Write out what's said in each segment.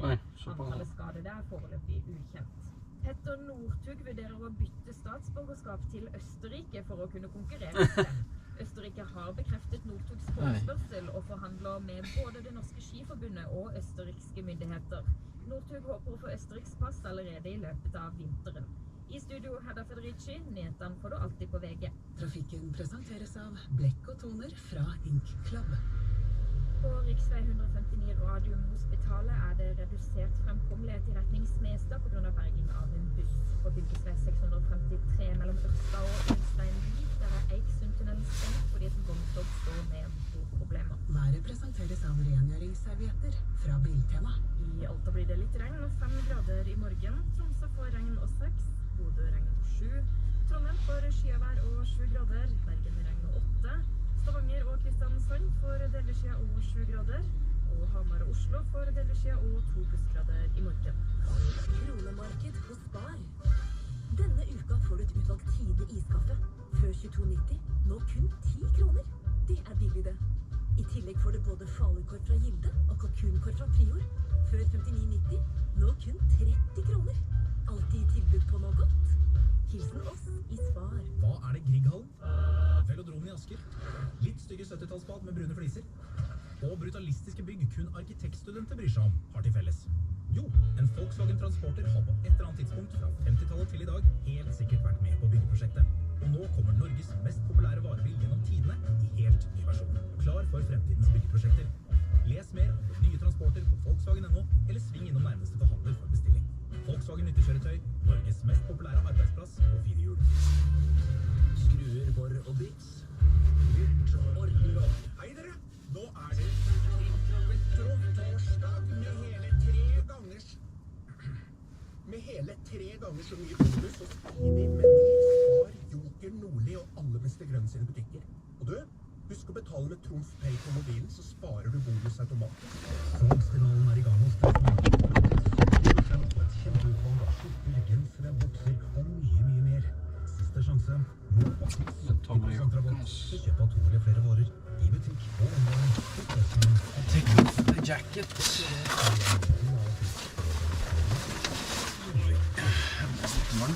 Antallet skadede foreløpig ukjent. Petter Northug vurderer å bytte statsborgerskap til Østerrike for å kunne konkurrere med dem. Østerrike har bekreftet Northugs forespørsel og forhandler med både det norske skiforbundet og østerrikske myndigheter. Northug håper å få Østerriks pass allerede i løpet av vinteren. I studio Hedda Federici, nyhetene får du alltid på VG. Trafikken presenteres av Blekk og Toner fra Ink Club. På riksvei 159 Radiumhospitalet det redusert fremkommelighet i retning Smestad på grunn av berging av en buss. På fylkesvei 653 mellom Ørsta og Ulsteinvik, der Eiksundtunnelen stengt fordi et vogntog står med bordproblemer. Været presenteres av rengjøringsservietter fra Biltema. I Alta blir det litt regn og 5 grader i morgen. Tromsø får regn og 6, Bodø regn og 7. Trondheim får skyavær og 7 grader, Bergen regn og 8. Stavanger og Kristiansand får deleskya og 7 grader, og Hamar og Oslo får deleskya og 2 plussgrader i morgen. Kronemarked hos Spar. Denne uka får du et utvalgt Tide iskaffe. Før 22,90, nå kun 10 kroner. Det billig det. I tillegg får du både falukorv fra Gilde og kalkunkorv fra Prior. Før 59,90, nå kun 30 kroner. Alltid tilbud på noe godt. Hilsen oss i Spar. Hva det Grieghallen? Velodromen i Asker. Litt stygge 70-tallsbad med brune fliser. Og brutalistiske bygg kun arkitektstudenter bryr seg om, har til felles. Jo, en Volkswagen Transporter har på et eller annet tidspunkt fra 50-tallet til i dag helt sikkert vært med på byggeprosjektet. Og nå kommer Norges mest populære varebil gjennom tidene i helt ny versjon. Klar for fremtidens byggeprosjekter. Les mer om den nye Transporter på Volkswagen.no, eller sving innom nærmeste forhandler for bestilling. Volkswagen nyttekjøretøy, Norges mest populære arbeidsplass på 4 hjul. Skruer, bor og bits. Lyrt, ordner opp. Hei dere! Nå det torsdag med hele 3 ganger så mye bonus og speedy med Spar, Joker, Nordli og alle Mester Grønn sine butikker. Og du, husk å betale med Trumf Pay på mobilen, så sparer du bonus automatisk. Salgsfinalen i gang hos deg. På et kjempeutvalg av skjorter, gensere, bukser og mye mer. Siste sjanse. Nå faktisk 10% rabatt. Så kjøp av 2 eller flere varer. I butikk og online. Take off the jacket. Morgen.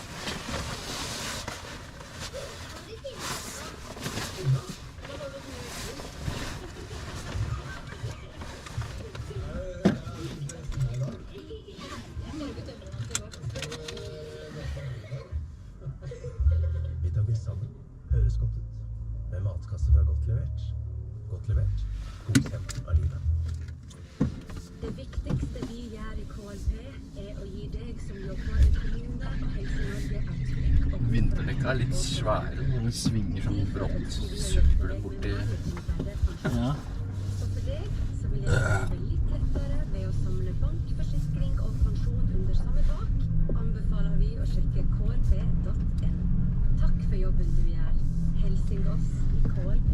Middager sammen. Høres godt ut. Med matkasse fra Godt levert. Godt levert. Godkjent av livet. Det viktigste vi gjør i KLP å gi deg som jobber i kommunene og Helse-Norge trygg og Vinterdekka litt svære, og den svinger sånn brått, supper det borti. Ja. Så for deg så vil jeg gjøre det litt lettere ved å samle bank, forsikring og pensjon under samme tak. Anbefaler vi å sjekke klp.no. Takk for jobben du gjør. Helsing oss i KLP.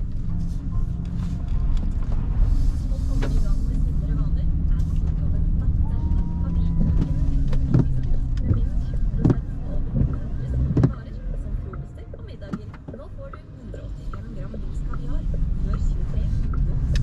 Å komme i gang med sunnere vaner slik av en datterne av biltøkken med minst 20% over 100 sunne varer, som frokoster og middager. Nå får du 185 gram minsk kaviar, før 23, nå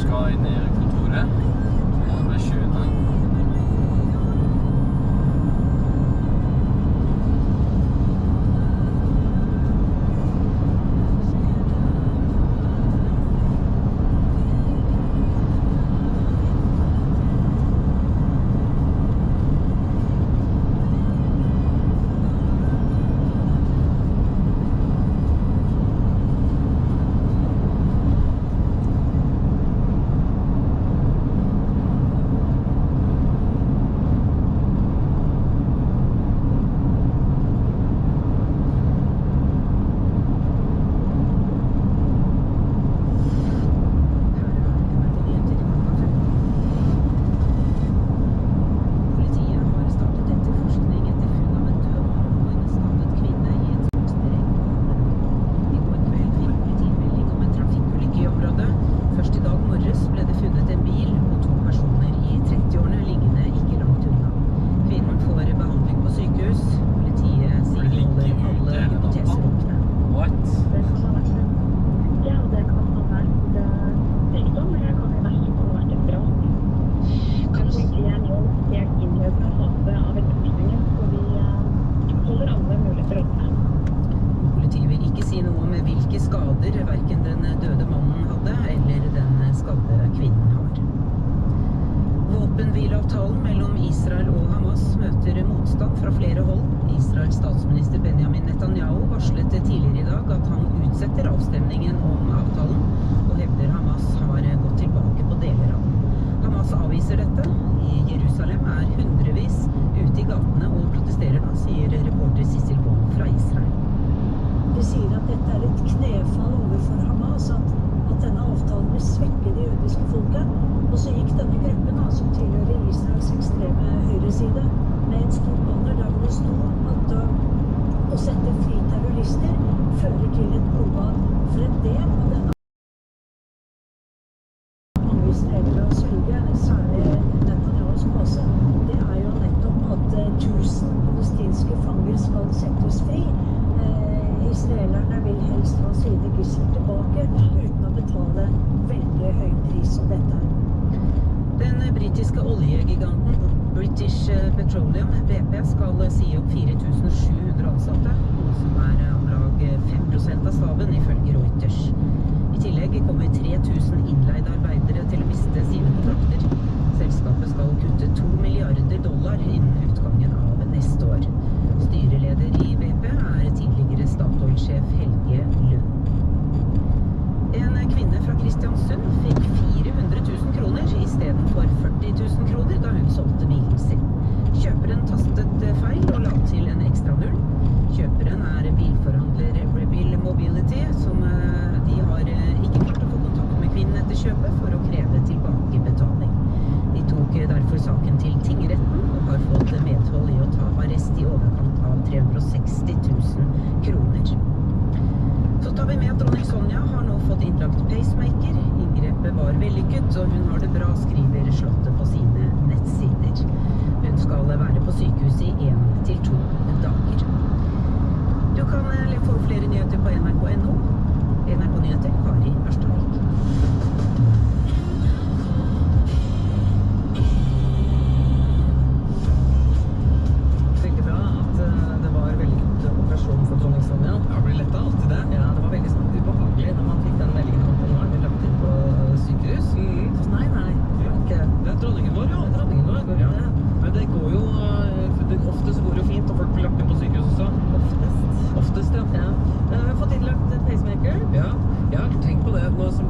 skal inn i kontoret. Ja, med 20. Hverken den døde mannen hadde, eller den skadde kvinnen har. Våpenhvileavtalen mellom Israel og Hamas møter motstand fra flere hold. Israels statsminister Benjamin Netanyahu varslet tidligere i dag at han utsetter avstemningen om avtalen, og hevder Hamas har gått tilbake på deler av den. Hamas avviser dette. I Jerusalem hundrevis ute i gatene og protesterer nå, sier reporter Sissel Baum fra Israel. De sier at dette et knefall overfor Hamas, at denne avtalen vil svekke det jødiske folket. Og så gikk denne gruppen, som tilhører Israels ekstreme høyreside, med et stort banner der hvor det sto at å sette fri terrorister fører til et blodbad. For en del av denne mange israelere å svelge, særlig Netanyahus pose, det jo nettopp at 1000 palestinske fanger skal settes fri. Israelerne vil helst ha sine gisler tilbake uten å betale veldig høy pris som dette. Den britiske oljegiganten British Petroleum, BP, skal si opp 4700 ansatte, noe som om lag 5% av staben ifølge Reuters. I tillegg kommer 3000 innleide arbeidere til å miste sine kontrakter. Selskapet skal kutte $2 milliarder innen utgangen av neste år. Styreleder i BP tidligere Statoil-sjef Helge Lund. En kvinne fra Kristiansund fikk 400 000 kroner i stedet for 40 000 kroner da hun solgte bilen sin. Kjøperen tastet feil og la til en ekstra null. Kjøperen bilforhandler Rebil Mobility, som de har ikke klart å få kontakt med kvinnen etter kjøpet for å kreve tilbakebetaling. De tok derfor saken til tingretten og har fått medhold i å ta arrest i overkant av 360 000 kroner. Så tar vi med at dronning Sonja har nå fått innlagt pacemaker. Inngrepet var vellykket, og hun har det bra, skriver Slottet på sine nettsider. Hun skal være på sykehus i 1 til 2 dager. Du kan få flere nyheter på nrk.no. NRK Nyheter, Kari Ørstavik. Veldig bra at det var vellykket operasjon for dronning Sonja. Ja, det blir lett av alltid det. Ja, det var veldig ubehagelig når man fikk den meldingen om at hun var lagt inn på sykehus. Så nei, ikke. Det dronningen vår, ja. Dronningen vår går Ja. det. Men det går jo, ofte så går det jo fint, og folk blir lagt inn på sykehus også. Oftest. Oftest, ja. Ja. Jeg har fått innlagt pacemaker. Ja, tenk på det. Nå som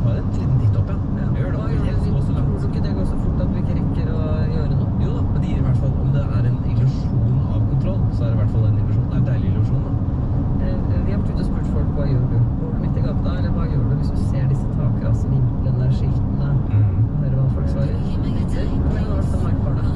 tar en liten titt opp, ja. Jeg gjør det. Tror du ikke det går så fort at vi ikke rekker å gjøre noe? Jo da, men det gir i hvert fall, om det er en illusjon av kontroll, så er det i hvert fall en illusjon. Det er en deilig illusjon, da. Vi har vært ute og spurt folk, hva gjør du? Går du midt i gata, eller hva gjør du hvis du ser disse takras-vinklene, skiltene? Hører hva folk svarer? Eller hva var det som Mike var det?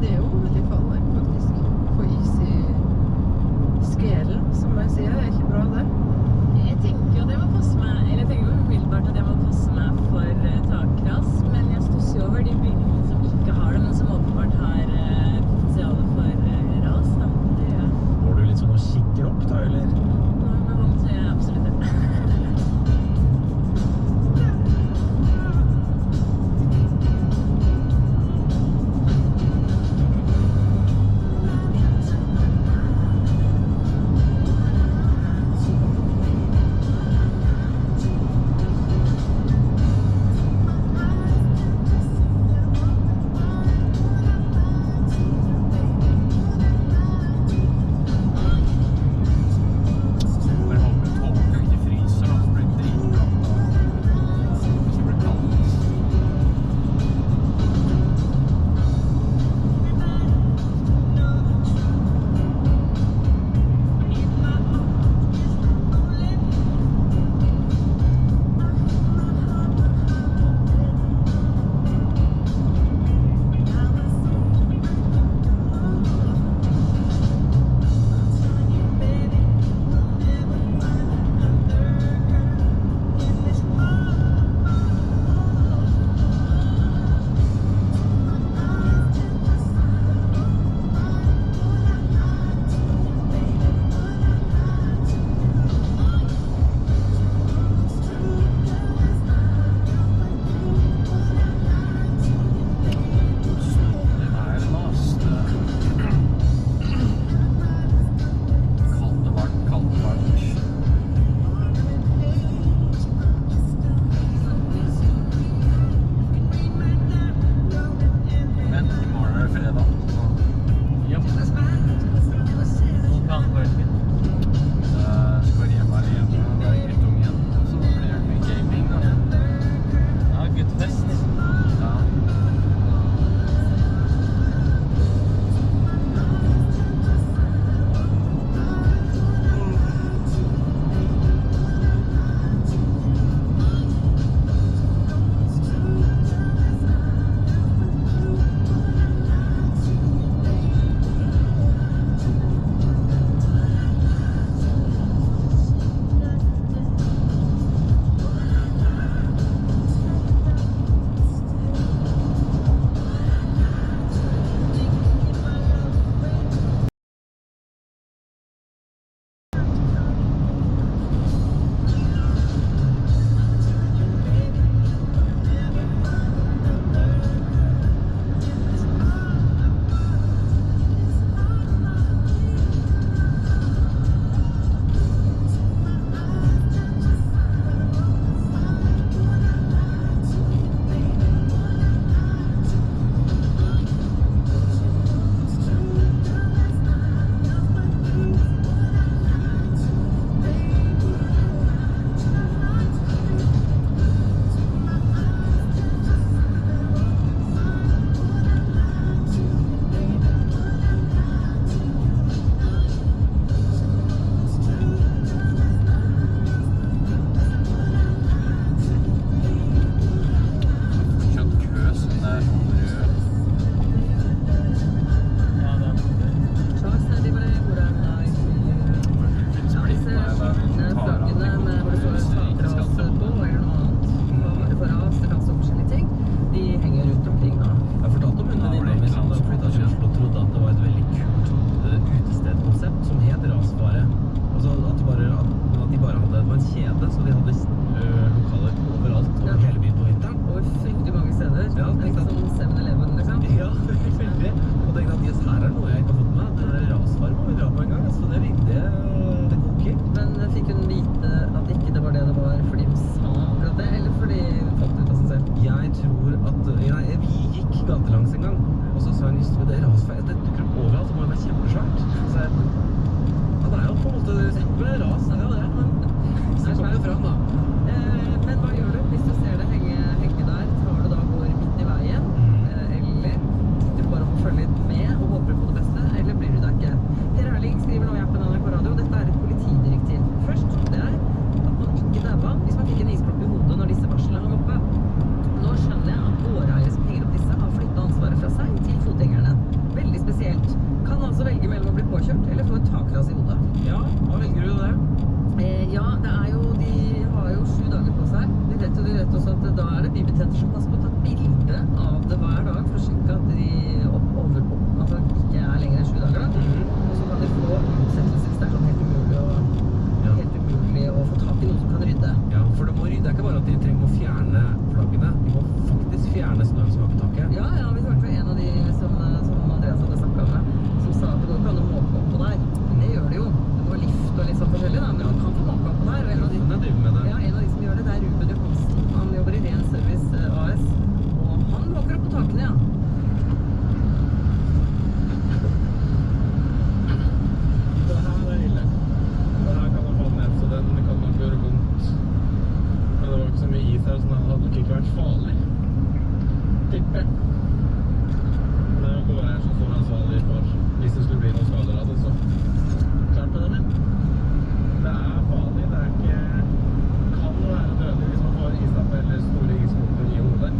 Det er jo lyst til det rasfeiet. Det dukker opp overalt, så må det være kjempesvært. Så ja, det er jo på en måte ras, det er jo det, men så kommer det fram da. Men hva gjør du hvis du ser det henge der? Tar du da går midt i veien? Eller sitter du bare og følger litt med og håper på det beste? Eller bryr du deg ikke? Per Erling skriver nå i appen NRK Radio, dette er et politidirektiv. Først, det er at man ikke daua hvis man fikk en isklopp i hodet når disse varslene hang oppe. Nå skjønner jeg at båreiere som henger opp disse har flyttet ansvaret fra seg til fotgjengerne. Veldig spesielt. Kan altså velge mellom å bli påkjørt eller få et takras i hodet. Ja, hva velger du det? Ja, det er jo, de har jo 7 dager på seg. De vet også at da er det bilbetjenter som passer på å ta bilde av det hver dag for å sjekke at de altså ikke er lenger enn 7 dager da. Og så kan de få utsettelse hvis det er sånn helt umulig å få tak i noen som kan rydde. Ja, for det må rydde. Det er ikke bare at de trenger å fjerne flaggene. De må faktisk fjerne snøen som er på taket. Ja, vi hørte jo en av de som Andreas hadde snakket med, som sa at det går ikke an å måke opp på der. Men det gjør det jo. Det må lift og litt sånn forskjellig da, men man kan få måke opp på der. Og en av de som gjør det, det er Ruben Johansen. Han jobber i Ren Service AS, og han måker opp på takene, ja. Det her er ille. Det her kan man få ned, så den kan nok gjøre vondt. Men det var ikke så mye is her, så den hadde nok ikke vært farlig. Tipper. Det er jo gårdeier som står ansvarlig for hvis det skulle bli noen skader av det, så klart det, men det er farlig. Det er ikke, kan være dødelig hvis man får istappe eller store isklumper i hodet.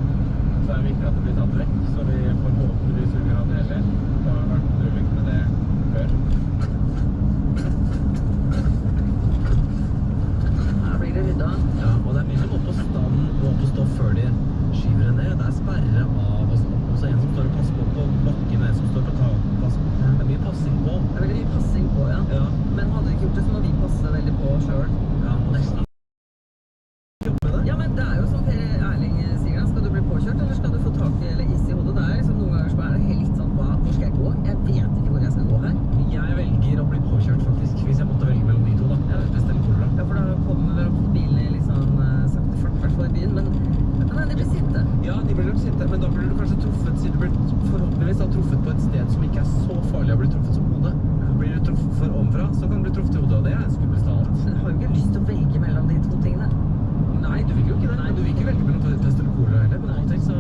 Så er det viktig at det blir tatt vekk, så vi forhåpentligvis uker at det skjer. Det har vært en ulykke med det før. Her blir det rydda. Ja, og det er mye som må på stand og på stoff før de skyver det ned. Det er sperre av og så en som står og passer på bakken, en som står på tak. Det er mye passing på. Det er veldig mye passing på, ja. Men hadde du ikke gjort det, så må vi passe veldig på selv. Ja, og nesten jobbe med det. Ja, men det er jo som Per Erling sier da, skal du bli påkjørt, eller skal du få tak i eller is i hodet? Det er liksom noen ganger så er det litt sånn, hvor skal jeg gå? Jeg vet ikke hvor jeg skal gå her. Jeg velger å bli påkjørt faktisk, hvis jeg måtte velge mellom de to da. Pest eller kolera. Ja, for da kommer vel bilen i litt sånn sakte fart, i hvert fall i byen, men nei, de blir sinte. Ja, de blir nok sinte, men da blir du kanskje truffet, siden du blir forhåpentligvis truffet på et sted som ikke er så farlig å bli truffet som hodet. Blir du truffet for ovenfra, så kan du bli truffet i hodet, og det er en skummelt av alt. Du har jo ikke lyst til å velge mellom de to tingene. Nei, du vil jo ikke det. Men du vil ikke velge mellom pest eller kolera heller, på noen ting, så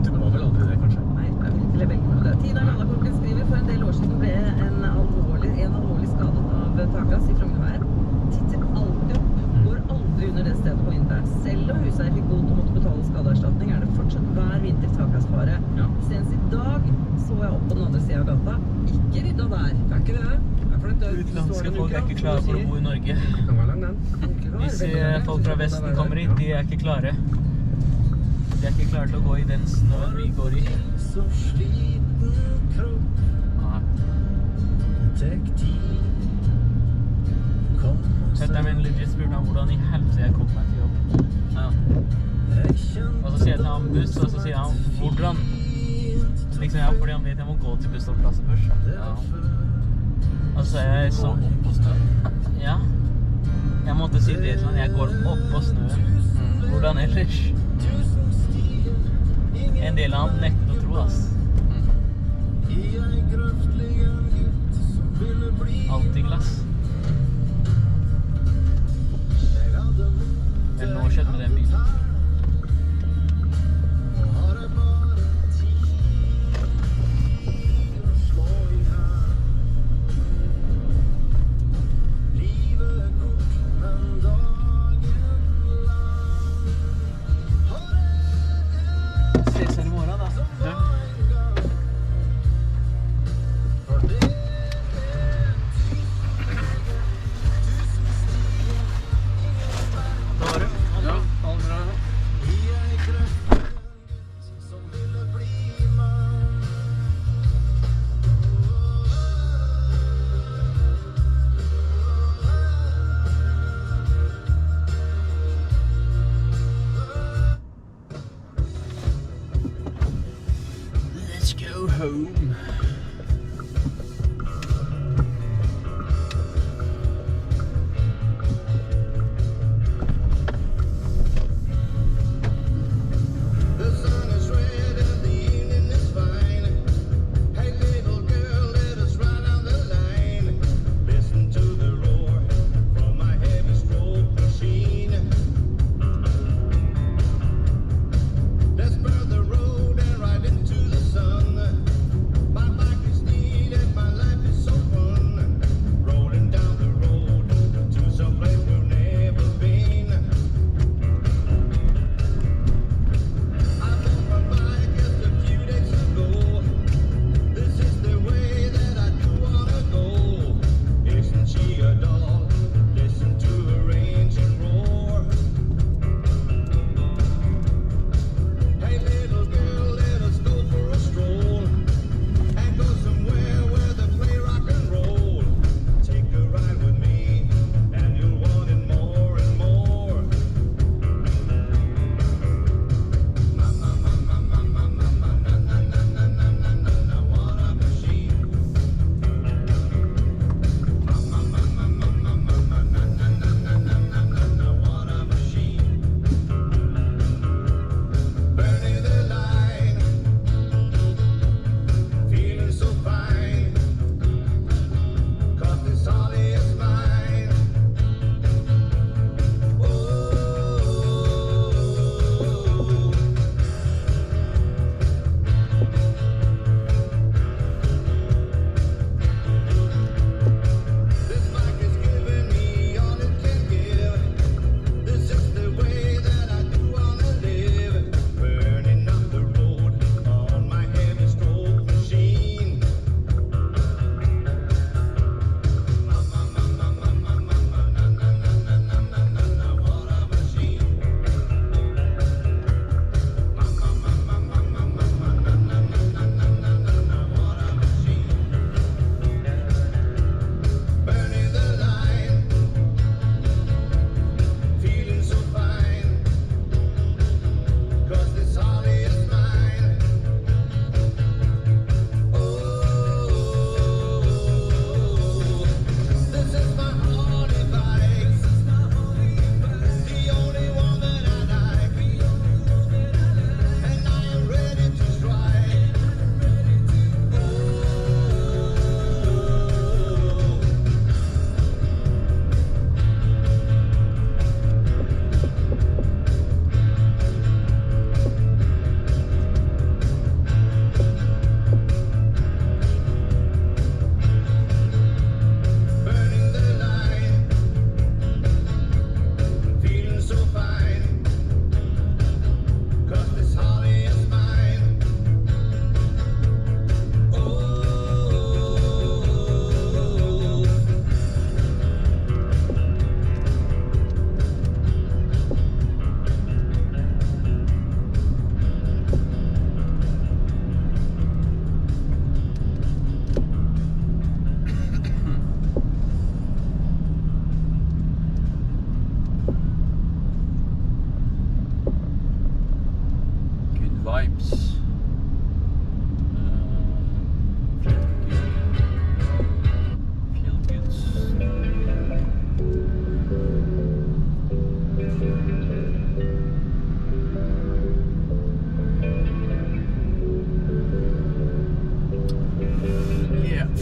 du må vel aldri det, kanskje. Nei, jeg vil ikke velge mellom det. Tina Gallakorken skriver, for en del år siden ble en alvorlig skadet av takras i Frognerveien. Titter alltid opp, går aldri under det stedet på vinteren. Selv om huseier fikk bot og måtte betale skadeerstatning, er det fortsatt hver vinter takrasfare. Ja. Senest i dag så jeg opp på den andre siden av gata. Ikke rydda der. Det er ikke det. Utenlandske folk er ikke klare for å bo i Norge. Det kan være lang, den. Hvis folk fra Vesten kommer hit, de er ikke klare. De er ikke klare til å gå i den snøen vi går i. Setteren min legit spurte han hvordan i helvete jeg kom meg til jobb. Ja. Og så sier jeg til han buss, og så sier han hvordan? Liksom, ja, fordi han vet jeg må gå til bussholdeplassen først. Ja. Og så er jeg sånn ja. Jeg måtte si det sånn, jeg går opp på snøen. Hvordan ellers? En del av han nektet å tro, ass. Alltid glass. Eller noe skjedde med den bilen. Home.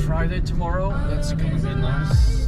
Friday tomorrow. That's gonna be nice.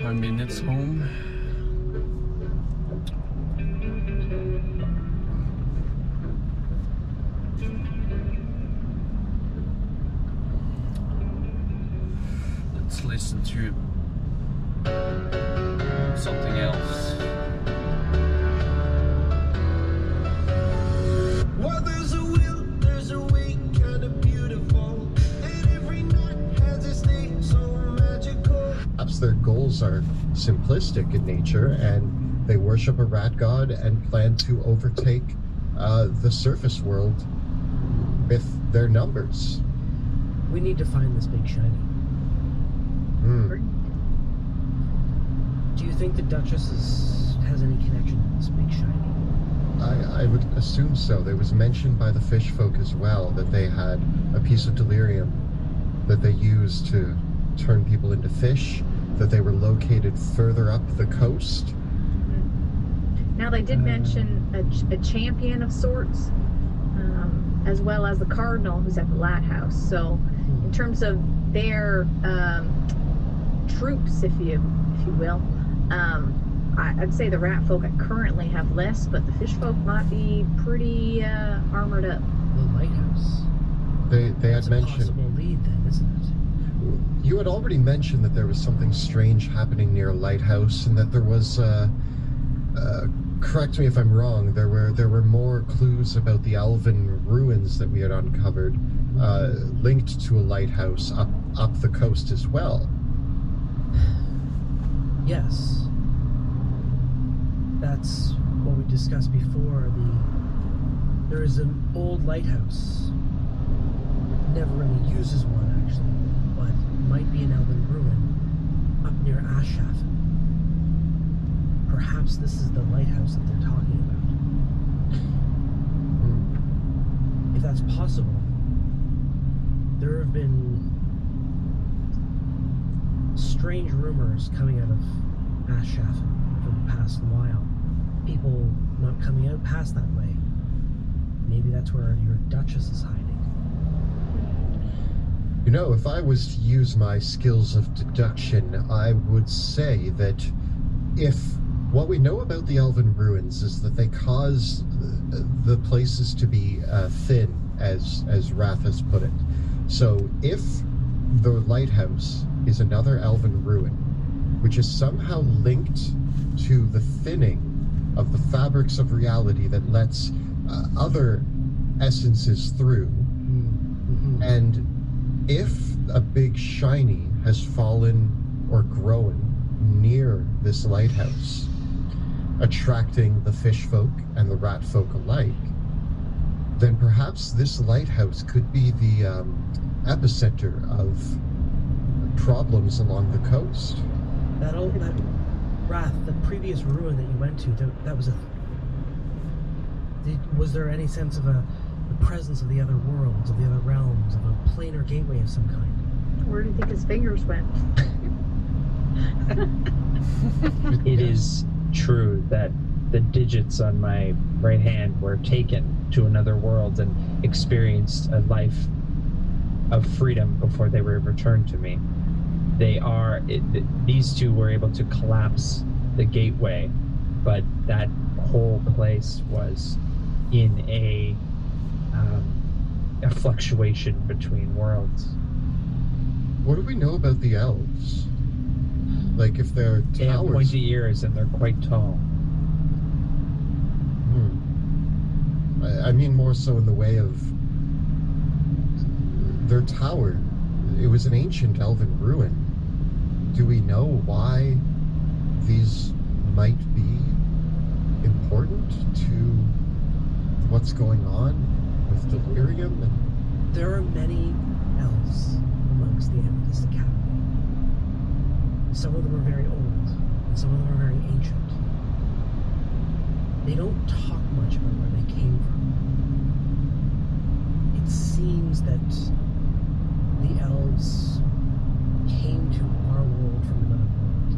Minutes home. Let's listen to something else. Well, there's a will, there's a way, kind of beautiful, and every night has its name, so magical. Perhaps their goals are simplistic in nature, and they worship a rat god and plan to overtake the surface world with their numbers. We need to find this big shiny. Do you think the Duchess has any connection to this big shiny? I would assume so. There was mentioned by the fish folk as well that they had a piece of delirium that they used to turn people into fish, that they were located further up the coast. Now they did mention a champion of sorts, as well as the cardinal who's at the lighthouse. So in terms of their troops, if you will, I'd say the rat folk currently have less, but the fish folk might be pretty armored up. The lighthouse. They had mentioned. That's a possible lead then, isn't it? You had already mentioned that there was something strange happening near a lighthouse, and that there was, correct me if I'm wrong, there were more clues about the elven ruins that we had uncovered, linked to a lighthouse up the coast as well. Yes. That's what we discussed before. There is an old lighthouse never really uses one, actually, but might be an elven ruin up near Aschaffen. Perhaps this is the lighthouse that they're talking about. If that's possible, there have been strange rumors coming out of Aschaffen for the past while. People not coming out past that way. Maybe that's where your Duchess is hiding. You know, if I was to use my skills of deduction, I would say that if what we know about the Elven ruins is that they cause the places to be thin, as Wrath has put it. So if the lighthouse is another Elven ruin, which is somehow linked to the thinning of the fabrics of reality that lets other essences through, and if a big shiny has fallen or grown near this lighthouse, attracting the fish folk and the rat folk alike, then perhaps this lighthouse could be the epicenter of problems along the coast. That Wrath, the previous ruin that you went to, that was was there any sense of the presence of the other worlds, of the other realms, of a planar gateway of some kind? Where do you think his fingers went? It is true that the digits on my right hand were taken to another world and experienced a life of freedom before they were returned to me. These two were able to collapse the gateway, but that whole place was in a fluctuation between worlds. What do we know about the elves? Like, if they're towers? They have pointy ears and they're quite tall. I mean more so in the way of their tower. It was an ancient elven ruin. Do we know why these might be important to what's going on with delirium? There are many elves amongst the Amethyst Academy. Some of them are very old, and some of them are very ancient. They don't talk much about where they came from. It seems that the elves came to our world from another world,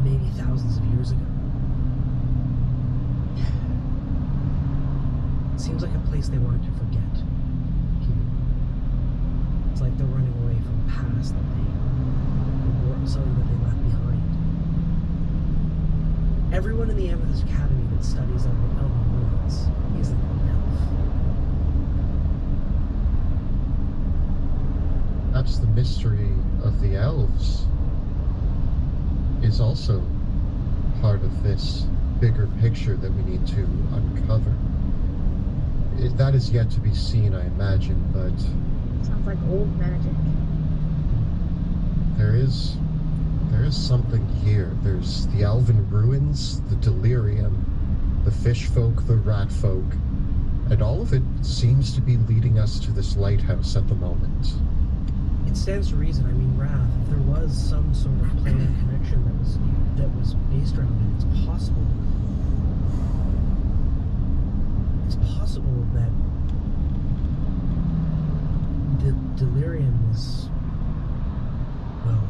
maybe thousands of years ago. It seems like a place they wanted to forget. It's like they're running away from the past that something that they left behind. Everyone in the Amethyst Academy that studies elven ruins is an elf. Perhaps the mystery of the elves is also part of this bigger picture that we need to uncover. That is yet to be seen, I imagine, but... Sounds like old magic. There is something here. There's the elven ruins, the delirium, the fish folk, the rat folk, and all of it seems to be leading us to this lighthouse at the moment. It stands to reason. I mean, Wrath, if there was some sort of planar connection that was based around it, it's possible that the delirium is, well,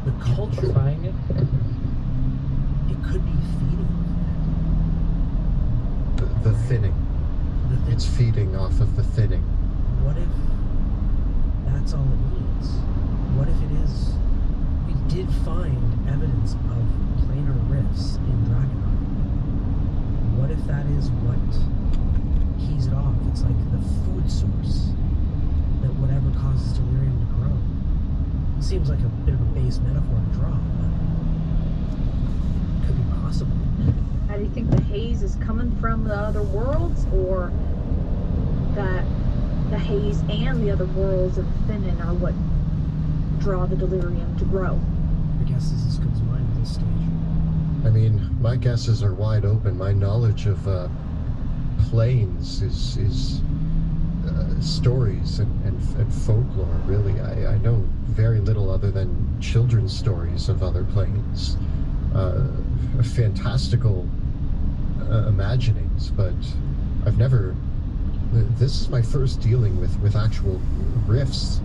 the culture amplifying it. It could be feeding The thinning. It's feeding off of the thinning. What if that's all it means? What if it is? We did find evidence of planar rifts in Dragonheim. What if that is what keys it off? It's like the food source that whatever causes delirium to grow. It seems like a bit of a base metaphor to draw, but it could be possible. How do you think the haze is coming from the other worlds, or that the haze and the other worlds of thinning are what draw the delirium to grow? I guess this is good as mine at this stage. I mean, my guesses are wide open. My knowledge of planes is stories and folklore, really. I know very little other than children's stories of other planes. Fantastical imaginings, but I've never... This is my first dealing with actual rifts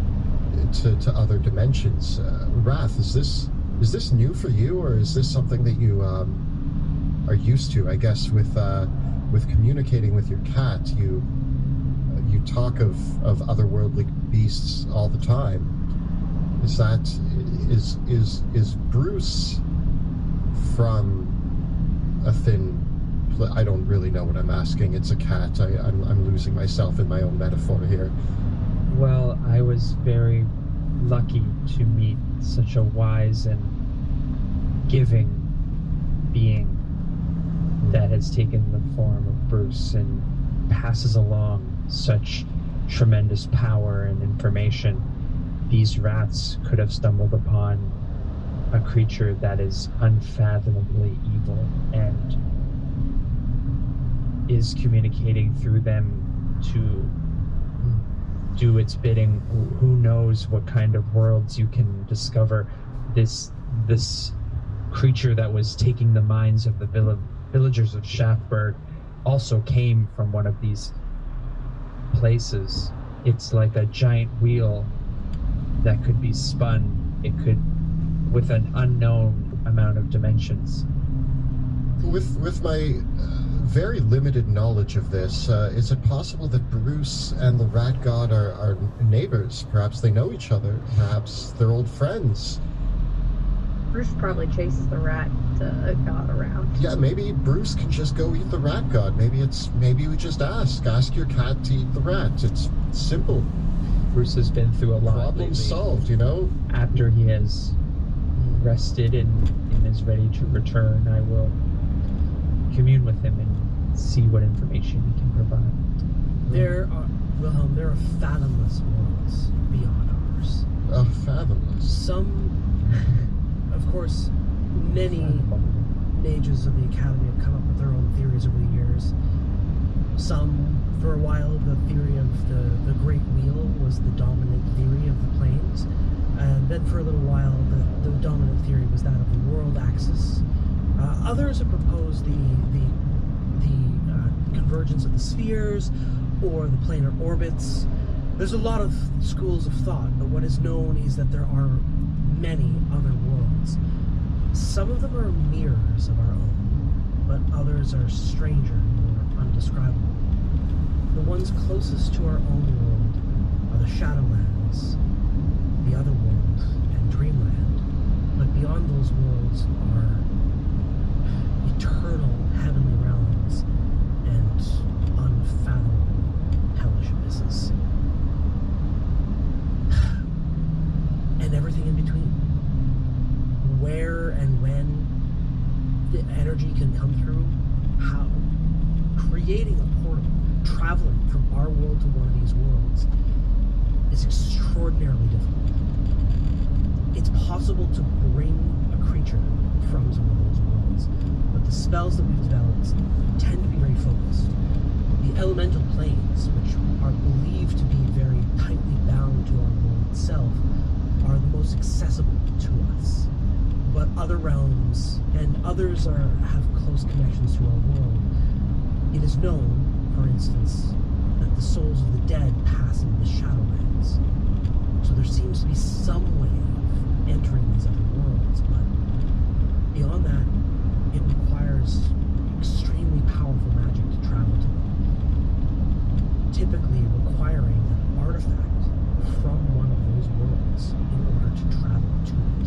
to other dimensions. Wrath, is this new for you, or is this something that you are used to? I guess with communicating with your cat, you talk of otherworldly beasts all the time. Is Bruce from a thin... I don't really know what I'm asking. It's a cat. I'm losing myself in my own metaphor here. Well, I was very lucky to meet such a wise and giving being that has taken the form of Bruce and passes along such tremendous power and information. These rats could have stumbled upon a creature that is unfathomably evil and is communicating through them to do its bidding. Who knows what kind of worlds you can discover. This creature that was taking the minds of the villagers of Shaftburg also came from one of these places. It's like a giant wheel that could be spun. It could, with an unknown amount of dimensions. With my very limited knowledge of this, is it possible that Bruce and the Rat God are neighbors? Perhaps they know each other. Perhaps they're old friends. Bruce probably chases the rat god around. Yeah, maybe Bruce can just go eat the rat god. Maybe we just ask your cat to eat the rat. It's simple. Bruce has been through a lot. Problem solved, you know? After he has rested and is ready to return, I will commune with him and see what information he can provide. There are fathomless worlds beyond ours. Fathomless. Some, of course, many mages of the Academy have come up with their own theories over the years. Some, for a while, the theory of the Great Wheel was the dominant theory of the planes. And then for a little while, the dominant theory was that of the world axis. Others have proposed the convergence of the spheres or the planar orbits. There's a lot of schools of thought, but what is known is that there are many other worlds. Some of them are mirrors of our own, but others are stranger and more undescribable. The ones closest to our own world are the Shadowlands, the Otherworld, and Dreamland. But beyond those worlds are eternal heavenly realms and unfathomable hellish abysses. And everything in between. Where and when the energy can come through, how. Creating a portal, traveling from our world to one of these worlds is extraordinarily difficult. It's possible to bring a creature from some of those worlds, but the spells that we've developed tend to be very focused. The elemental planes, which are believed to be very tightly bound to our world itself, are the most accessible to us. But other realms and others have close connections to our world. It is known, for instance, that the souls of the dead pass into the Shadowlands. So there seems to be some way of entering these other worlds, but beyond that, it requires extremely powerful magic to travel to them. Typically requiring an artifact from one of those worlds in order to travel to it.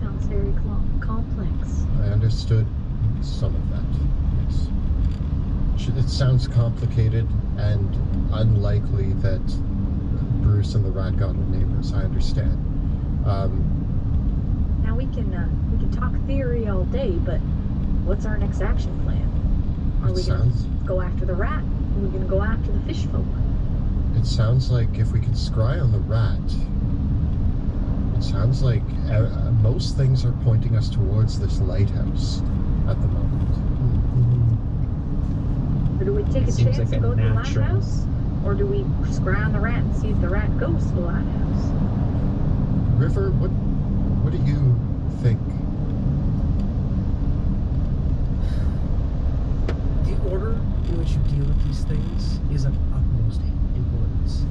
Sounds very complex. I understood some of that, yes. It sounds complicated and unlikely that Bruce and the Rat God are neighbors. I understand. Now we can talk theory all day, but what's our next action plan? Are we going to go after the rat? Are we going to go after the fish folk? It sounds like if we can scry on the rat, it sounds like most things are pointing us towards this lighthouse at the moment. Or do we take It a seems chance like to a go to the natural- lighthouse? Or do we scry on the rat and see if the rat goes to the lighthouse? River, what do you think? The order in which you deal with these things is of utmost importance.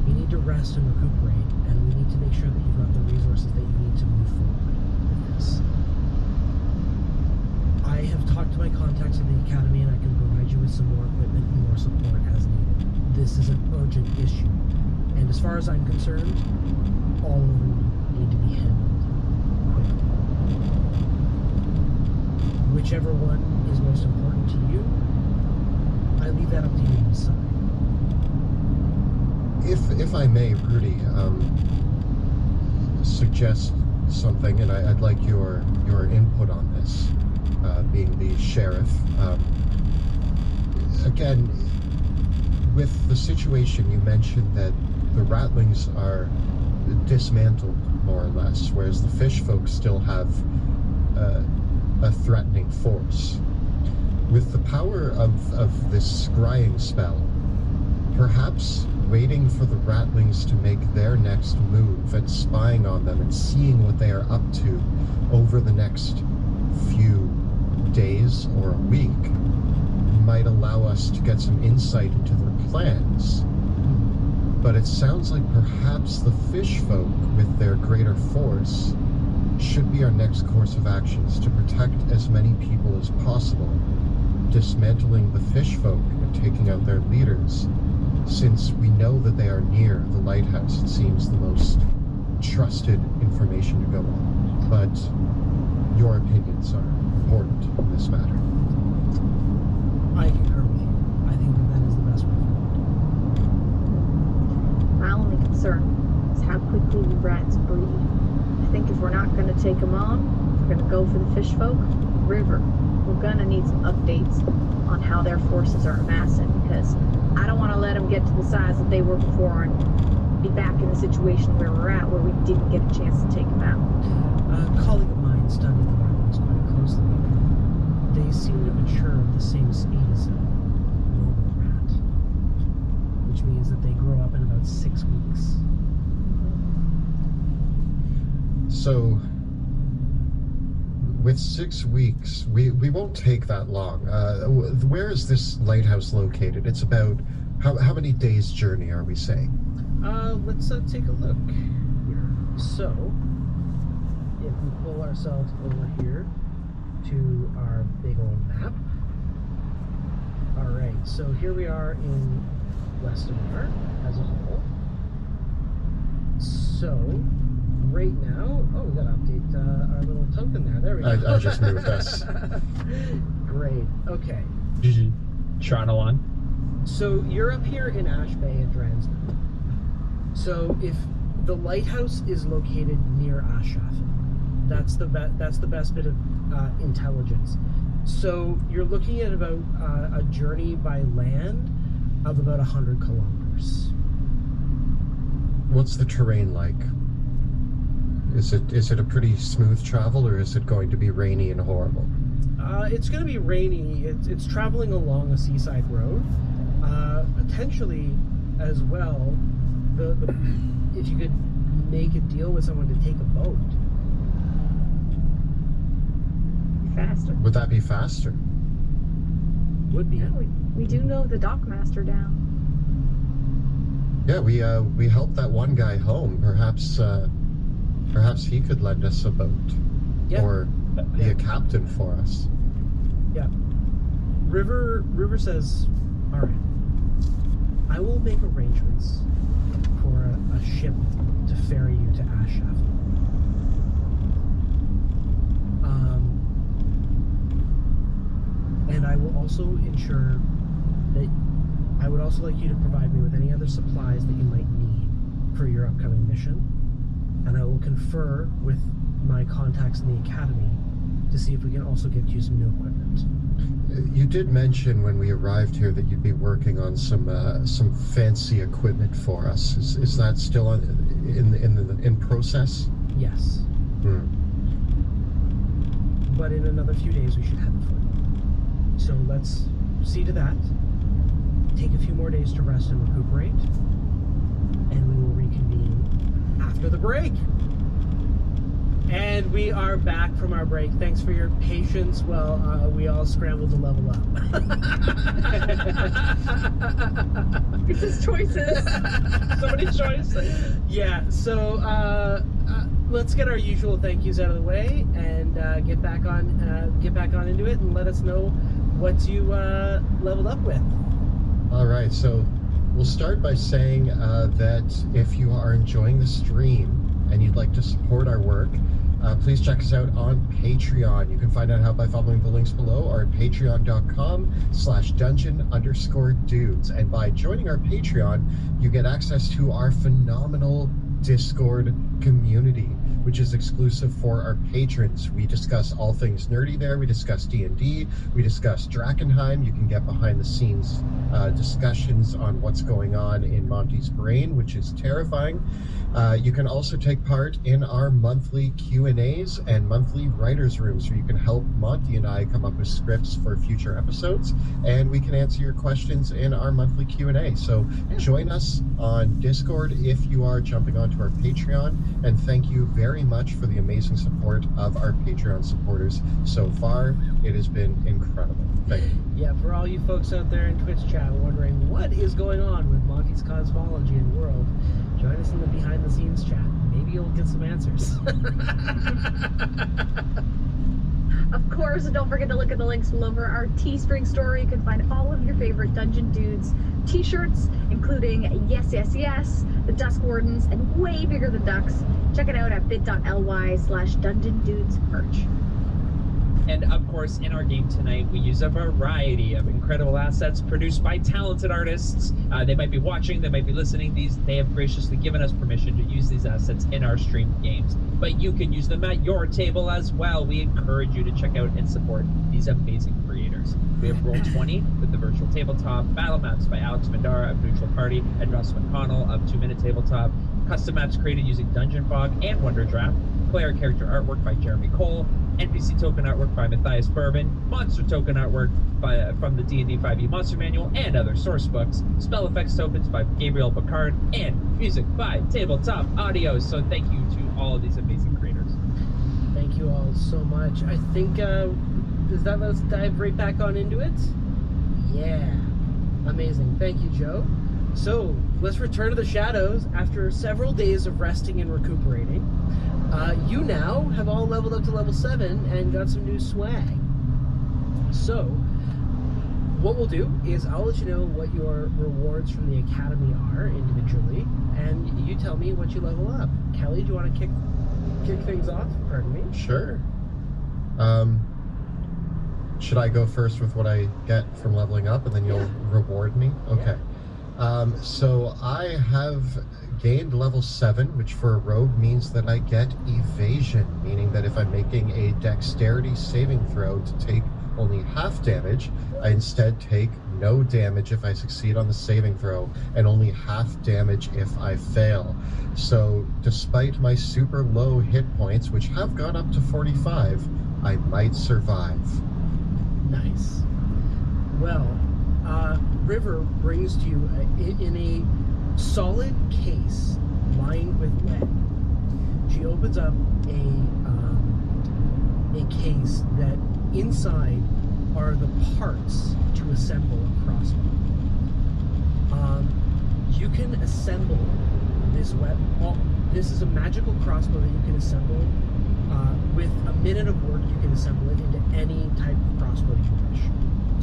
You need to rest and recuperate, and we need to make sure that you've got the resources that you need to move forward with this. I have talked to my contacts at the Academy, and I can provide you with some more equipment and more support as needed. This is an urgent issue, and as far as I'm concerned, all of them need to be handled quickly. Whichever one is most important to you, I leave that up to you to decide. If I may, Rudy, suggest something, and I'd like your input on this, being the sheriff. Again, with the situation, you mentioned that the ratlings are dismantled, more or less, whereas the fish folk still have a threatening force. With the power of this scrying spell, perhaps waiting for the ratlings to make their next move and spying on them and seeing what they are up to over the next few days or a week might allow us to get some insight into their plans. But it sounds like perhaps the fish folk, with their greater force, should be our next course of actions to protect as many people as possible, dismantling the fish folk and taking out their leaders. Since we know that they are near the lighthouse, it seems the most trusted information to go on. But your opinions are important in this matter. I concur with you. I think that is the best way forward. My only concern is how quickly the rats breed. I think if we're not going to take them on, if we're going to go for the fish folk, River, we're going to need some updates on how their forces are amassing, because I don't want to let them get to the size that they were before and be back in the situation where we're at, where we didn't get a chance to take them out. A colleague of mine studied the ratlings quite closely. They seem to mature at the same speed as a normal rat, which means that they grow up in about 6 weeks. So, with 6 weeks, we won't take that long. Where is this lighthouse located? It's about, how many days' journey are we saying? Let's take a look here. So, if we pull ourselves over here to our big old map. Alright, so here we are in Westermar as a whole. So, right now, oh, we gotta update our little token there. There we go. I just moved us. Great, okay. GG. Tronalon. So you're up here in Ash Bay at Dransden. So if the lighthouse is located near Aschaffen, that's the best bit of intelligence. So you're looking at about a journey by land of about 100 kilometers. What's the terrain like? Is it a pretty smooth travel, or is it going to be rainy and horrible? It's going to be rainy. It's traveling along a seaside road. Potentially, as well, if you could make a deal with someone to take a boat. Faster. Would that be faster? Would be. Yeah, we do know the dockmaster down. Yeah, we helped that one guy home. Perhaps he could lend us a boat, Yeah. or be a captain for us. Yeah. River says, all right, I will make arrangements for a ship to ferry you to Aschaffen. And I will also ensure that I would also like you to provide me with any other supplies that you might need for your upcoming mission. And I will confer with my contacts in the Academy to see if we can also get you some new equipment. You did mention when we arrived here that you'd be working on some fancy equipment for us. Is that still in process? Yes. Hmm. But in another few days we should have it for you. So let's see to that. take a few more days to rest and recuperate, and we will reconvene after the break. And we are back from our break. Thanks for your patience while we all scrambled to level up. It's his choices. So many choices. Yeah, so let's get our usual thank yous out of the way and get back on into it, and let us know what you leveled up with. All right, so we'll start by saying that if you are enjoying the stream and you'd like to support our work, please check us out on Patreon. You can find out how by following the links below or at patreon.com/dungeon_dudes. And by joining our Patreon, you get access to our phenomenal Discord community, which is exclusive for our patrons. We discuss all things nerdy there. We discuss D&D. We discuss Drakkenheim. You can get behind the scenes discussions on what's going on in Monty's brain, which is terrifying. You can also take part in our monthly Q&As and monthly writers' rooms, where you can help Monty and I come up with scripts for future episodes, and we can answer your questions in our monthly Q&A. So join us on Discord if you are jumping onto our Patreon, and thank you very much for the amazing support of our Patreon supporters so far. It has been incredible. Thank you. Yeah, for all you folks out there in Twitch chat wondering what is going on with Monty's cosmology and world, join us in the behind the scenes chat. Maybe you'll get some answers. Of course, don't forget to look at the links below for our Teespring store. You can find all of your favorite Dungeon Dudes t-shirts, including Yes, Yes, Yes, the Dusk Wardens, and way bigger than ducks. Check it out at bit.ly/DungeonDudesMerch. And of course, in our game tonight, we use a variety of incredible assets produced by talented artists. They might be watching, they might be listening. They have graciously given us permission to use these assets in our streamed games. But you can use them at your table as well. We encourage you to check out and support these amazing creators. We have Roll20 with the virtual tabletop, battle maps by Alex Mandara of Neutral Party and Russ McConnell of 2 Minute Tabletop, custom maps created using Dungeon Fog and Wonder Draft, player character artwork by Jeremy Cole, NPC token artwork by Matthias Bourbon, monster token artwork from the D&D 5e Monster Manual and other source books, spell effects tokens by Gabriel Bacard, and music by Tabletop Audio. So thank you to all of these amazing creators. Thank you all so much. I think, let's dive right back on into it? Yeah. Amazing. Thank you, Joe. So, let's return to the shadows after several days of resting and recuperating. You now have all leveled up to level 7 and got some new swag. So, what we'll do is I'll let you know what your rewards from the Academy are individually, and you tell me what you level up. Kelly, do you want to kick things off? Pardon me? Sure. Should I go first with what I get from leveling up, and then you'll reward me? Okay. So I have gained level 7, which for a rogue means that I get evasion, meaning that if I'm making a dexterity saving throw to take only half damage, I instead take no damage if I succeed on the saving throw, and only half damage if I fail. So despite my super low hit points, which have gone up to 45, I might survive. Nice. Well, River brings to you in a solid case lined with lead. She opens up a case that inside are the parts to assemble a crossbow. You can assemble this weapon. This is a magical crossbow that you can assemble. With a minute of work, you can assemble it into any type of crossbow you wish.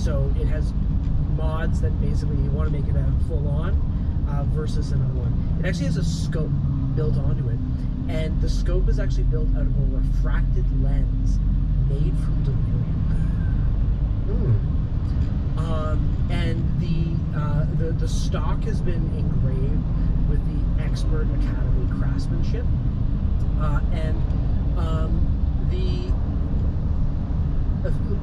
So it has mods that basically you want to make it a full-on versus another one. It actually has a scope built onto it, and the scope is actually built out of a refracted lens made from delirium. And the stock has been engraved with the Expert Academy craftsmanship,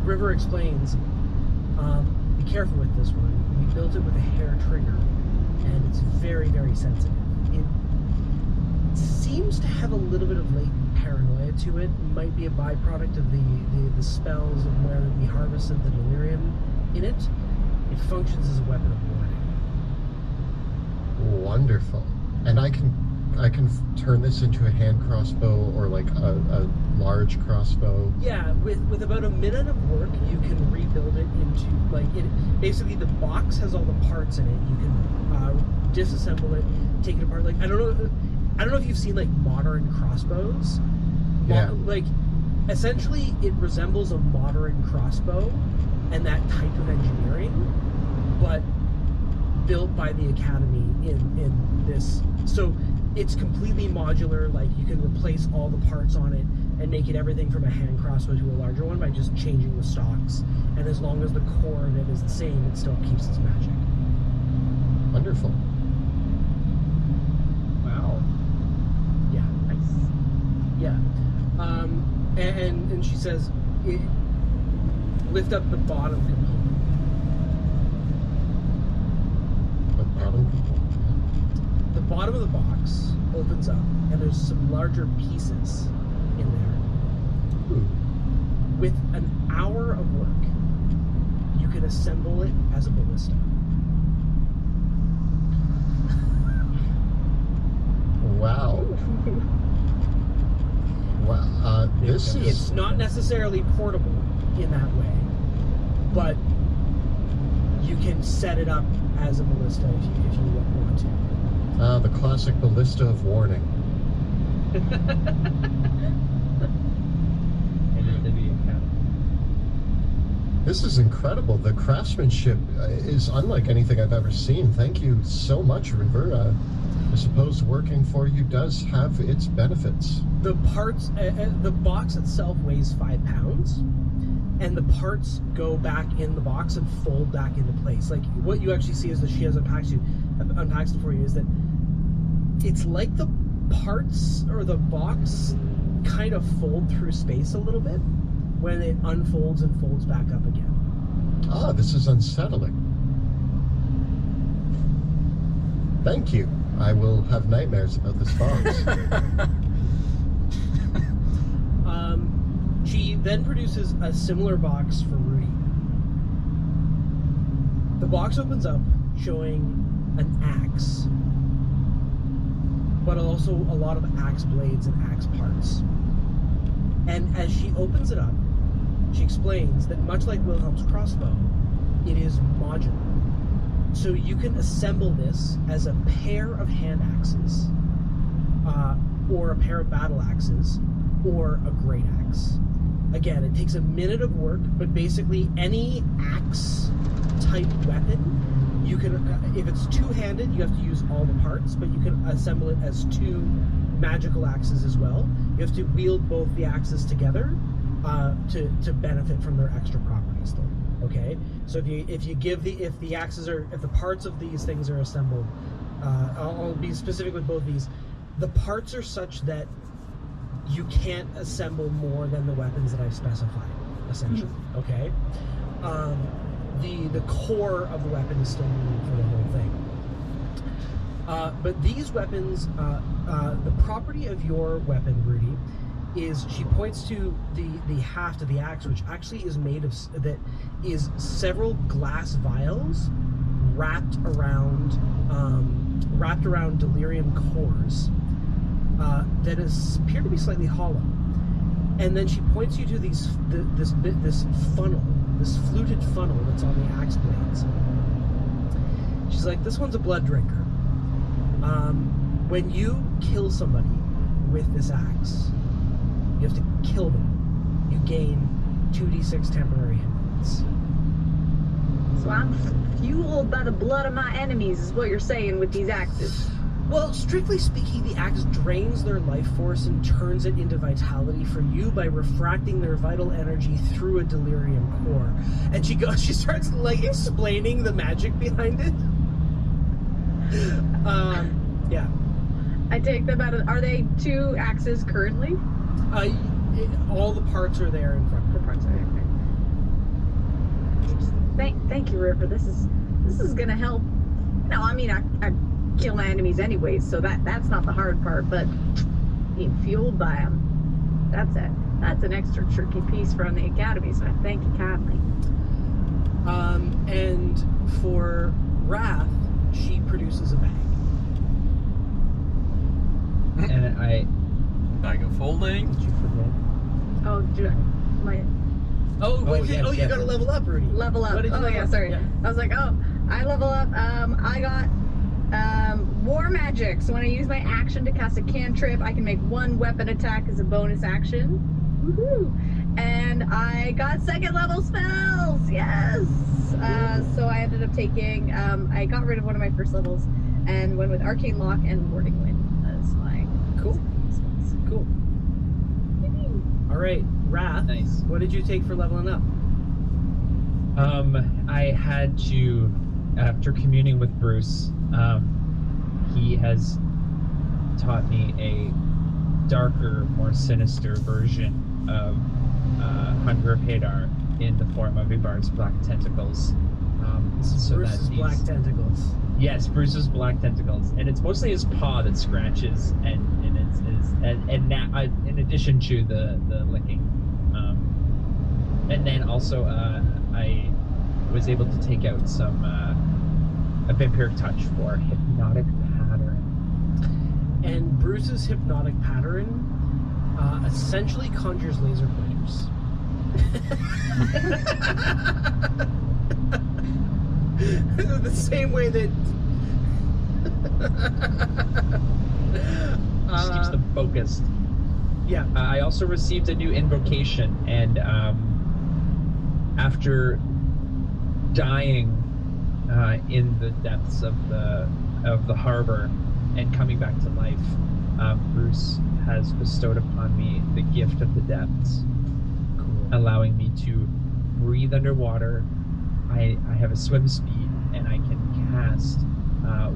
River explains, be careful with this one. We built it with a hair trigger, and it's very, very sensitive. It seems to have a little bit of latent paranoia to it. Might be a byproduct of the spells of where we harvested the delirium in it. If functions as a weapon of warning. Wonderful. And I can turn this into a hand crossbow or like a large crossbow. Yeah, with about a minute of work, you can rebuild it into like it. Basically, the box has all the parts in it. You can disassemble it, take it apart. Like I don't know if you've seen like modern crossbows. Yeah. Like essentially, it resembles a modern crossbow and that type of engineering, but built by the Academy in this. So it's completely modular. Like you can replace all the parts on it and make it everything from a hand crossbow to a larger one by just changing the stocks. And as long as the core of it is the same, it still keeps its magic. Wonderful. Wow. Yeah. Nice. Yeah. And she says, lift up the bottom component. The bottom component? The bottom of the box opens up, and there's some larger pieces in there. Ooh. With an hour of work, you can assemble it as a ballista. Wow. Wow. This is... It's not necessarily portable in that way, but you can set it up as a ballista if you want to. the classic ballista of warning. This is incredible. The craftsmanship is unlike anything I've ever seen. Thank you so much, River. I suppose working for you does have its benefits. The parts, the box itself weighs 5 pounds, and the parts go back in the box and fold back into place. Like what you actually see is that she has unpacks it for you is that it's like the parts or the box kind of fold through space a little bit when it unfolds and folds back up again. Ah, this is unsettling. Thank you. I will have nightmares about this box. She then produces a similar box for Rudy. The box opens up showing an axe, but also a lot of axe blades and axe parts. And as she opens it up, she explains that much like Wilhelm's crossbow, it is modular. So you can assemble this as a pair of hand axes, or a pair of battle axes, or a great axe. Again, it takes a minute of work, but basically any axe type weapon, you can, if it's two-handed, you have to use all the parts, but you can assemble it as 2 magical axes as well. You have to wield both the axes together to benefit from their extra properties though. Okay, so if the parts of these things are assembled, I'll be specific with both these. The parts are such that you can't assemble more than the weapons that I've specified, essentially. Okay, the core of the weapon is still needed for the whole thing. But these weapons, the property of your weapon, Rudy, is she points to the haft of the axe, which actually is made of several glass vials wrapped around delirium cores that appear to be slightly hollow. And then she points you to this funnel, this fluted funnel that's on the axe blades. She's like, this one's a blood drinker. When you kill somebody with this axe, you have to kill them. You gain 2d6 temporary hit points. So I'm fueled by the blood of my enemies, is what you're saying with these axes. Well, strictly speaking, the axe drains their life force and turns it into vitality for you by refracting their vital energy through a delirium core. And she starts like explaining the magic behind it. Yeah. I take them out of. Are they 2 axes currently? All the parts are there in front. The parts are there. Thank you, River. This is gonna help. No, I mean I kill my enemies anyways, so that's not the hard part. But being fueled by them, that's an extra tricky piece from the Academy. So I thank you kindly. And for Wrath, she produces a bag. And Bag of folding. Did you forget? Oh, my You gotta level up, Rudy. level up. What did you Oh level yeah, up? sorry. Yeah. I was like, oh, I level up. I got War Magic. So when I use my action to cast a cantrip, I can make one weapon attack as a bonus action. Woohoo! And I got second level spells. Yes. So I ended up taking. I got rid of one of my first levels and went with Arcane Lock and Warding Wind as my Cool. Cool. All right, Wrath. Nice. What did you take for leveling up? I had to, after communing with Bruce, he has taught me a darker, more sinister version of Hunger of Hadar in the form of Ibar's black tentacles. Bruce's black tentacles. Yes, Bruce's black tentacles, and it's mostly his paw that scratches, and in addition to the licking, and then also I was able to take out some a vampiric touch for hypnotic pattern. And Bruce's hypnotic pattern essentially conjures laser pointers. The same way that Just keeps them focused. Yeah. I also received a new invocation, and after dying in the depths of the harbor and coming back to life, Bruce has bestowed upon me the gift of the depths, allowing me to breathe underwater. I have a swim speed, and I can cast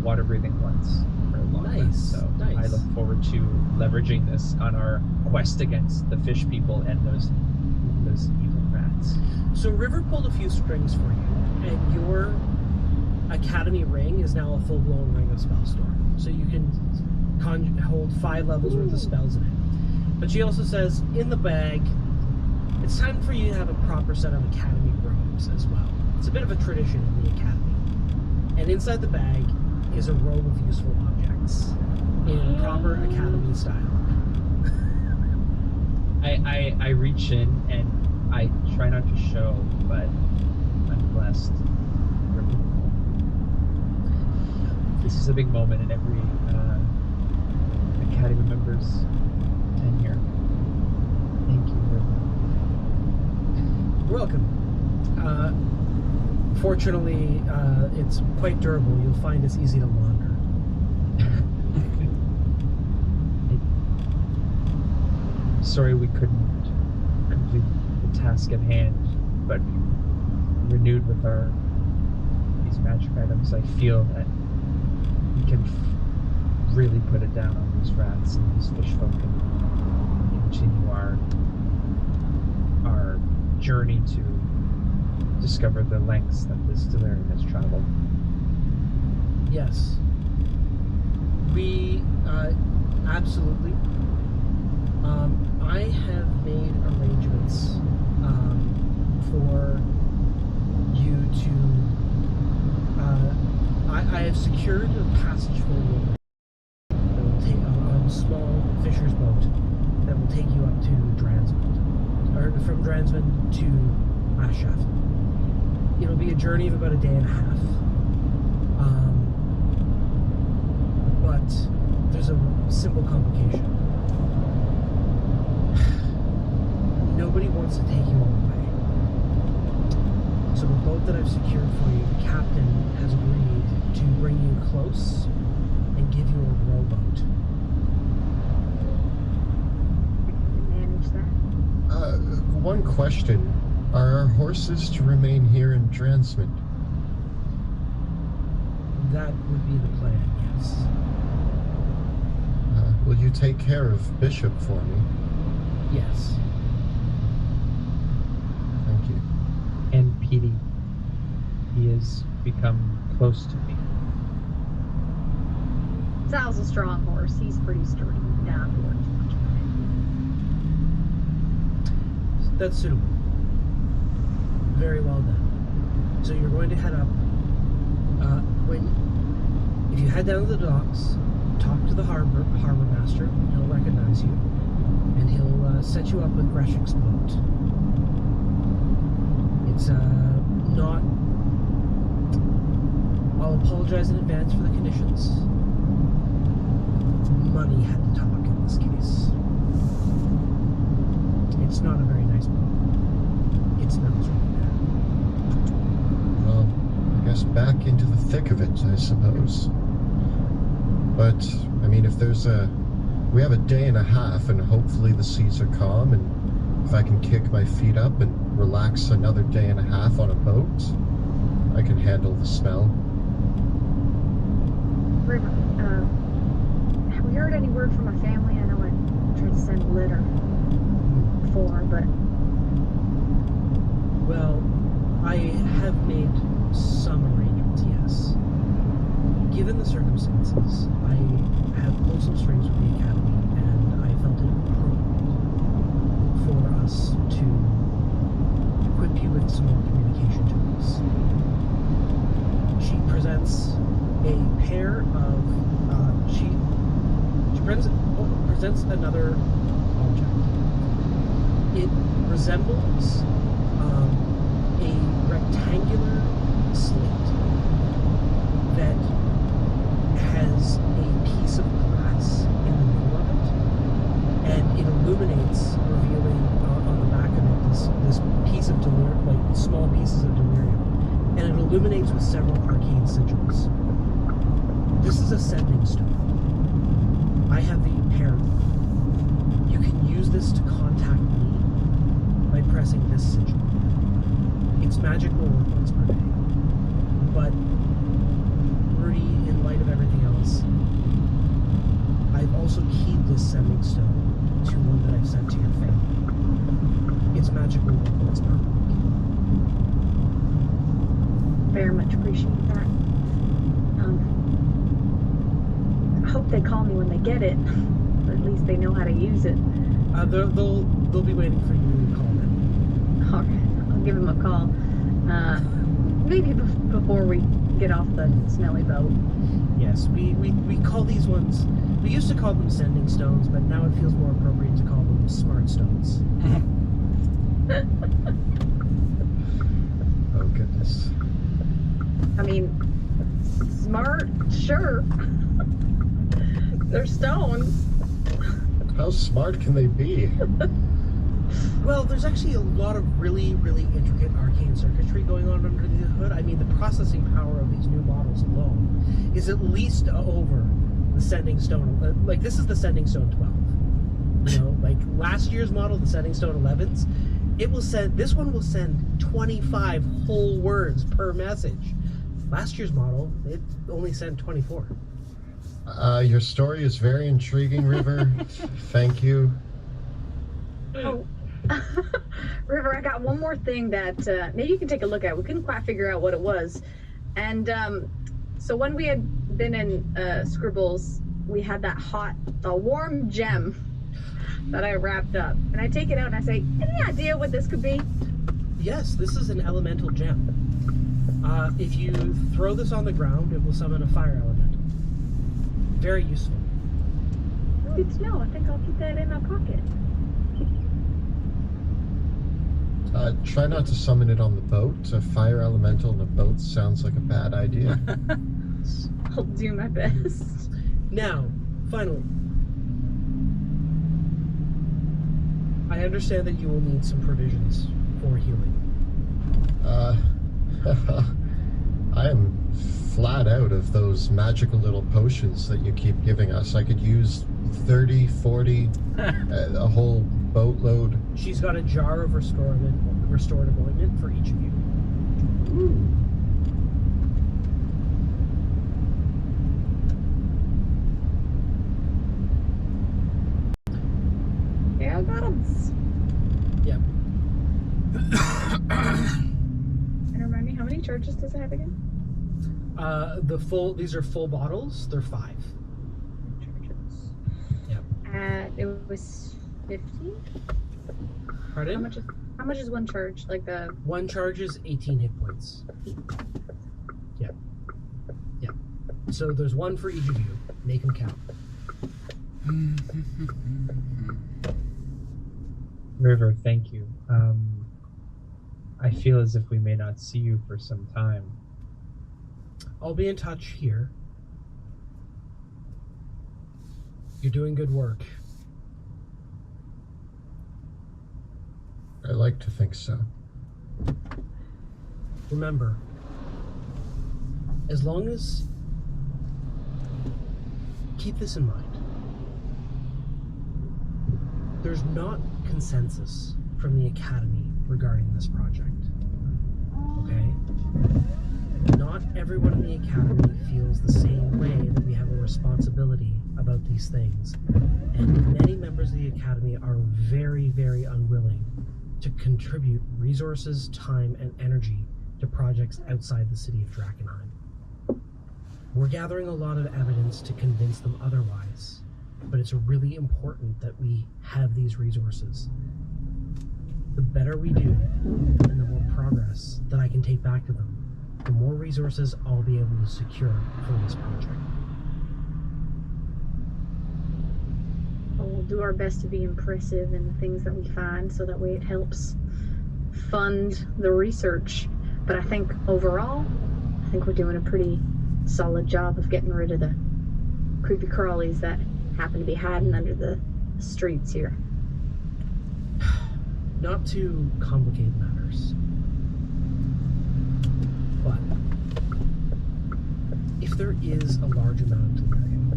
water breathing once for a long time. So I look forward to leveraging this on our quest against the fish people and those evil rats. So River pulled a few strings for you, and your Academy ring is now a full-blown ring of Spellstorm. So you can hold 5 levels worth of spells in it. But she also says, in the bag, it's time for you to have a proper set of Academy robes as well. It's a bit of a tradition in the Academy. And inside the bag is a robe of useful objects in proper Academy style. I reach in and I try not to show, but I'm blessed. This is a big moment in every Academy member's tenure. Thank you. You're welcome. Fortunately, it's quite durable. You'll find it's easy to launder. Sorry we couldn't complete the task at hand, but renewed with these magic items, I feel that we can really put it down on these rats and these fish folk and continue our journey to discover the lengths that this delirium has traveled. Yes. We, absolutely. I have made arrangements for you to, I have secured a passage forward that will take a small fisher's boat that will take you up to Dransmund, or from Dransmund to Ashaf. It'll be a journey of about a day and a half. But there's a simple complication. Nobody wants to take you all the way. So the boat that I've secured for you, the captain has agreed to bring you close and give you a rowboat. Manage that. One question. Are our horses to remain here in Dransmund? That would be the plan, yes. Will you take care of Bishop for me? Yes. Thank you. And Petey, he has become close to me. Sal's a strong horse. He's pretty sturdy. Not worth much That's suitable. Very well done. So you're going to head up. If you head down to the docks, talk to the harbor master. He'll recognize you, and he'll set you up with Greshik's boat. It's not. I'll apologize in advance for the conditions. Money had to talk in this case. It's not a very nice boat. It smells really bad. Well, I guess back into the thick of it, I suppose. But, I mean, if there's we have a day and a half, and hopefully the seas are calm, and if I can kick my feet up and relax another day and a half on a boat, I can handle the smell. River, have we heard any word from my family? I know I tried to send a letter before, but... Well, I have made some arrangements, yes. Given the circumstances, I have pulled some strings with the Academy, and I felt it appropriate for us to equip you with some more communication tools. She presents a pair of she presents another object. It resembles a rectangular slate that has a piece of glass in the middle of it, and it illuminates, revealing on the back of it this piece of delirium, like small pieces of delirium, and it illuminates with several arcane sigils. This is a sending stone. I have the pair. You can use this to contact me by pressing this sigil. Its magic will work once per day. But, Rudy, in light of everything else, I've also keyed this sending stone to one that I've sent to your family. Its magic will work once per week. Very much appreciate that. I hope they call me when they get it, or at least they know how to use it. They'll be waiting for you to call them. All right, I'll give them a call. Maybe before we get off the smelly boat. Yes, we call these ones. We used to call them sending stones, but now it feels more appropriate to call them smart stones. Oh, goodness. I mean, smart, sure. They're stones. How smart can they be? Well, there's actually a lot of really, really intricate arcane circuitry going on under the hood. I mean, the processing power of these new models alone is at least over the Sending Stone. Like, this is the Sending Stone 12. You know, like last year's model, the Sending Stone 11s, it will send, this one will send 25 whole words per message. Last year's model, it only sent 24. Your story is very intriguing, River. Thank you. Oh, River, I got one more thing that maybe you can take a look at. We couldn't quite figure out what it was. And so when we had been in Scribbles, we had that warm gem that I wrapped up. And I take it out and I say, any idea what this could be? Yes, this is an elemental gem. If you throw this on the ground, it will summon a fire element. Very useful. Good to know. I think I'll keep that in my pocket. Try not to summon it on the boat. A fire elemental on a boat sounds like a bad idea. I'll do my best. Now, finally, I understand that you will need some provisions for healing. I am flat out of those magical little potions that you keep giving us. I could use 30, 40, a whole boatload. She's got a jar of restorative ointment for each of you. Ooh. Yeah, I got them. Yep. And remind me, how many charges does it have again? These are full bottles. They're 5. Charges. Yep. It was 50. Pardon? How much is How much is one charge? Like the One charge is 18 hit points. Yeah. Yeah. So there's one for each of you. Make them count. River, thank you. I feel as if we may not see you for some time. I'll be in touch here. You're doing good work. I like to think so. Remember, as long as... Keep this in mind. There's not consensus from the Academy regarding this project. Okay? Not everyone in the Academy feels the same way that we have a responsibility about these things. And many members of the Academy are very, very unwilling to contribute resources, time, and energy to projects outside the city of Drakenheim. We're gathering a lot of evidence to convince them otherwise, but it's really important that we have these resources. The better we do, and the more progress that I can take back to them, the more resources I'll be able to secure for this project. we'll do our best to be impressive in the things that we find, so that way it helps fund the research. But I think overall, I think we're doing a pretty solid job of getting rid of the creepy crawlies that happen to be hiding under the streets here. Not to complicate matters, but if there is a large amount of delirium,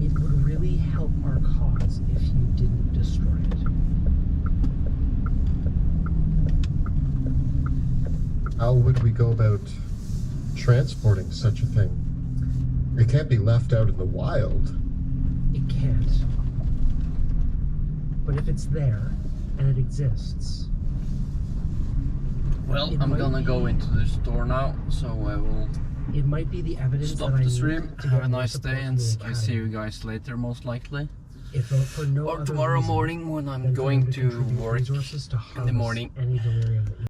it would really help our cause if you didn't destroy it. How would we go about transporting such a thing? It can't be left out in the wild. It can't. But if it's there, and it exists... Well, I'm gonna go into the store now, so I will it might be the evidence stop that I the need stream. to Have get a more nice support day, from and the I'll see you Academy. guys later, most likely. If for no Or other tomorrow reason morning when I'm than for going them to contribute work resources to in the harness morning. any delirium that you